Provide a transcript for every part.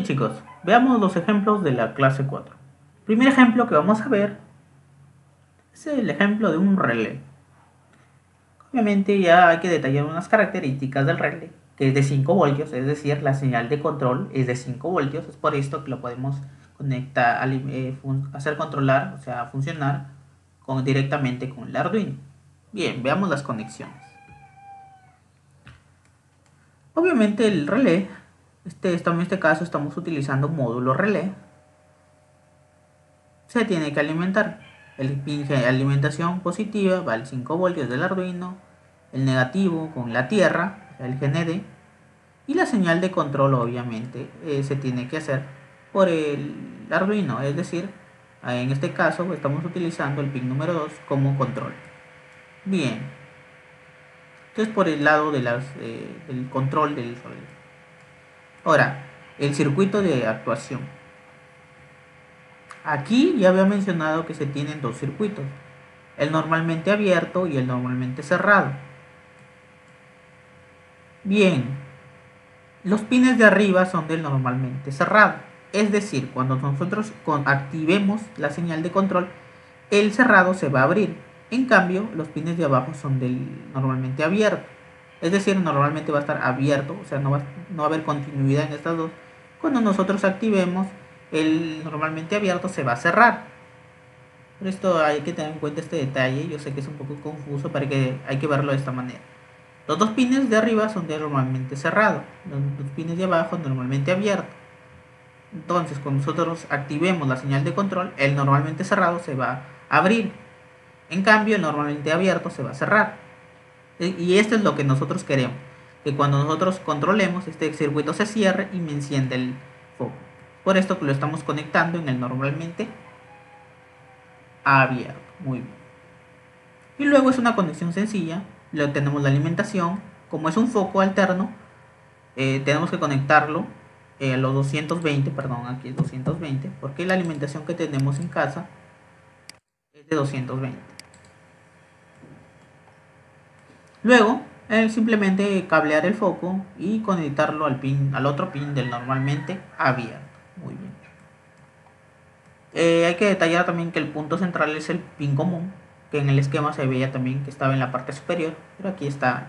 Bien chicos, veamos los ejemplos de la clase 4. El primer ejemplo que vamos a ver es el ejemplo de un relé. Obviamente ya hay que detallar unas características del relé, que es de 5 voltios, es decir, la señal de control es de 5 voltios, es por esto que lo podemos conectar, hacer controlar, o sea, funcionar directamente con el Arduino. Bien, veamos las conexiones. Obviamente el relé, en este caso estamos utilizando un módulo relé, se tiene que alimentar. El pin de alimentación positiva va al 5 voltios del Arduino, el negativo con la tierra, el GND, y la señal de control obviamente se tiene que hacer por el Arduino, es decir, en este caso estamos utilizando el pin número 2 como control. Bien, entonces por el lado de del control del relé. Ahora, el circuito de actuación. Aquí ya había mencionado que se tienen dos circuitos, el normalmente abierto y el normalmente cerrado. Bien, los pines de arriba son del normalmente cerrado, es decir, cuando nosotros activemos la señal de control, el cerrado se va a abrir. En cambio, los pines de abajo son del normalmente abierto, es decir, normalmente va a estar abierto, o sea, no va a haber continuidad en estas dos. Cuando nosotros activemos el normalmente abierto, se va a cerrar. Por esto hay que tener en cuenta este detalle. Yo sé que es un poco confuso, pero hay que verlo de esta manera. Los dos pines de arriba son de normalmente cerrado, los pines de abajo normalmente abierto. Entonces, cuando nosotros activemos la señal de control, el normalmente cerrado se va a abrir. En cambio, el normalmente abierto se va a cerrar. Y esto es lo que nosotros queremos, que cuando nosotros controlemos, este circuito se cierre y me enciende el foco. Por esto que lo estamos conectando en el normalmente abierto. Muy bien. Y luego es una conexión sencilla. Luego tenemos la alimentación. Como es un foco alterno, tenemos que conectarlo a los 220, perdón, aquí es 220, porque la alimentación que tenemos en casa es de 220. Luego, simplemente cablear el foco y conectarlo al otro pin del normalmente abierto. Muy bien. Hay que detallar también que el punto central es el pin común, que en el esquema se veía también que estaba en la parte superior, pero aquí está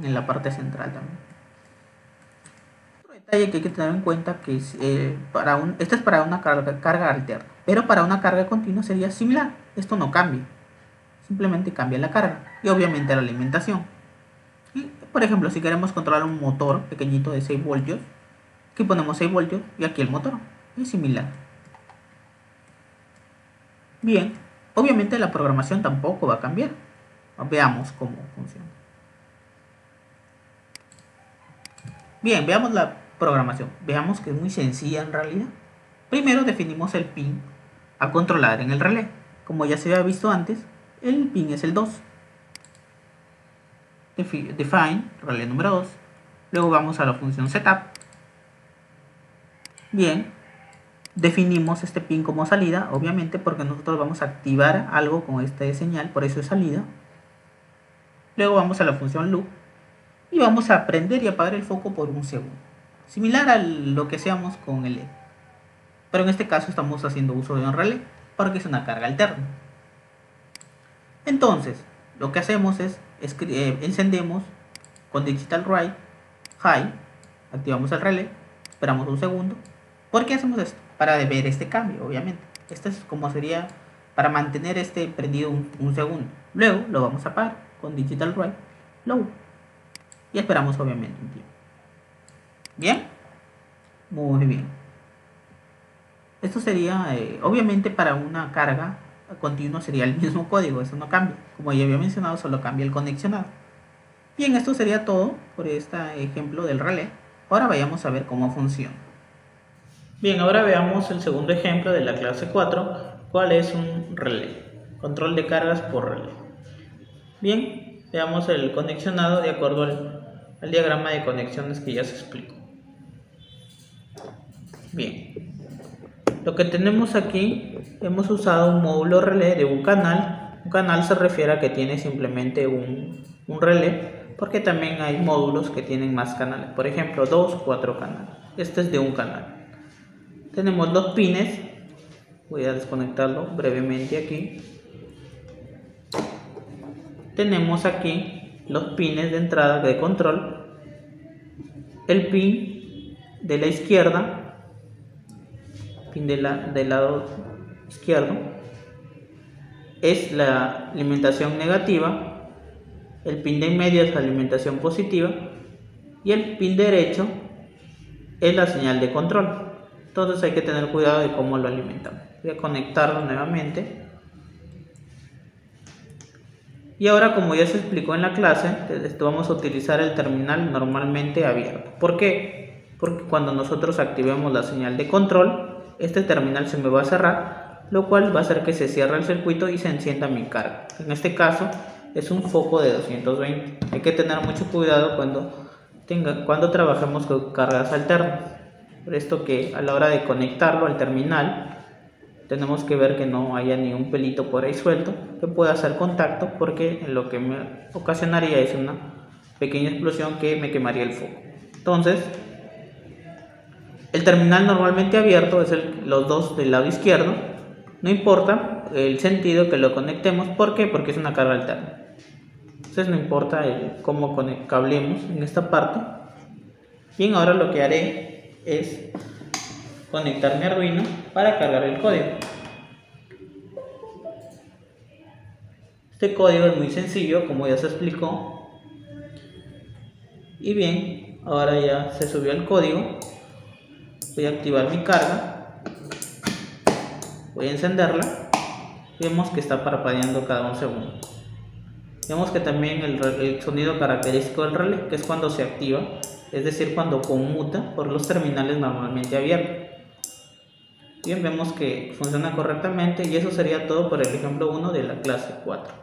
en la parte central también. Otro detalle que hay que tener en cuenta que es, este es para una carga alterna, pero para una carga continua sería similar. Esto no cambia, simplemente cambia la carga y obviamente la alimentación. Y, por ejemplo, si queremos controlar un motor pequeñito de 6 voltios, aquí ponemos 6 voltios y aquí el motor, es similar. Bien, obviamente la programación tampoco va a cambiar. Veamos cómo funciona. Bien, veamos la programación. Veamos que es muy sencilla en realidad. Primero definimos el pin a controlar en el relé. Como ya se había visto antes, el pin es el 2. Define, relé número 2. Luego vamos a la función setup. Bien, definimos este pin como salida, obviamente porque nosotros vamos a activar algo con esta señal, por eso es salida. Luego vamos a la función loop y vamos a prender y apagar el foco por un segundo, similar a lo que hacíamos con el LED, pero en este caso estamos haciendo uso de un relé porque es una carga alterna. Entonces lo que hacemos es encendemos con digital write high, activamos el relé, esperamos un segundo. ¿Por qué hacemos esto? Para ver este cambio, obviamente. Este es como sería para mantener este prendido un segundo. Luego lo vamos a apagar con digital write low y esperamos obviamente un tiempo. ¿Bien? Muy bien. Esto sería, obviamente para una carga continua sería el mismo código, eso no cambia. Como ya había mencionado, solo cambia el conexionado. Bien, esto sería todo por este ejemplo del relé. Ahora vayamos a ver cómo funciona. Bien, ahora veamos el segundo ejemplo de la clase 4, cuál es un relé, control de cargas por relé. Bien, veamos el conexionado de acuerdo al diagrama de conexiones que ya se explicó. Bien, lo que tenemos aquí, hemos usado un módulo relé de un canal. Un canal se refiere a que tiene simplemente un relé, porque también hay módulos que tienen más canales, por ejemplo 2 o 4 canales. Este es de un canal. tenemos los pines. Voy a desconectarlo brevemente aquí. Tenemos aquí los pines de entrada de control. El pin de la izquierda, pin del lado izquierdo, es la alimentación negativa. El pin de en medio es la alimentación positiva. Y el pin derecho es la señal de control. Entonces hay que tener cuidado de cómo lo alimentamos. Voy a conectarlo nuevamente. Y ahora, como ya se explicó en la clase, vamos a utilizar el terminal normalmente abierto. ¿Por qué? Porque cuando nosotros activemos la señal de control, este terminal se me va a cerrar, lo cual va a hacer que se cierre el circuito y se encienda mi carga. En este caso es un foco de 220. Hay que tener mucho cuidado cuando trabajemos con cargas alternas. Por esto que a la hora de conectarlo al terminal, tenemos que ver que no haya ni un pelito por ahí suelto que pueda hacer contacto, porque lo que me ocasionaría es una pequeña explosión que me quemaría el foco. Entonces, el terminal normalmente abierto es los dos del lado izquierdo. No importa el sentido que lo conectemos. ¿Por qué? Porque es una carga alterna. Entonces no importa cómo cablemos en esta parte. Bien, ahora lo que haré es conectar mi Arduino para cargar el código. Este código es muy sencillo, como ya se explicó. Y bien, ahora ya se subió el código. Voy a activar mi carga. Voy a encenderla. Vemos que está parpadeando cada un segundo. Vemos que también el sonido característico del relé, que es cuando se activa, es decir, cuando conmuta por los terminales normalmente abiertos. Bien, vemos que funciona correctamente, y eso sería todo por el ejemplo 1 de la clase 4.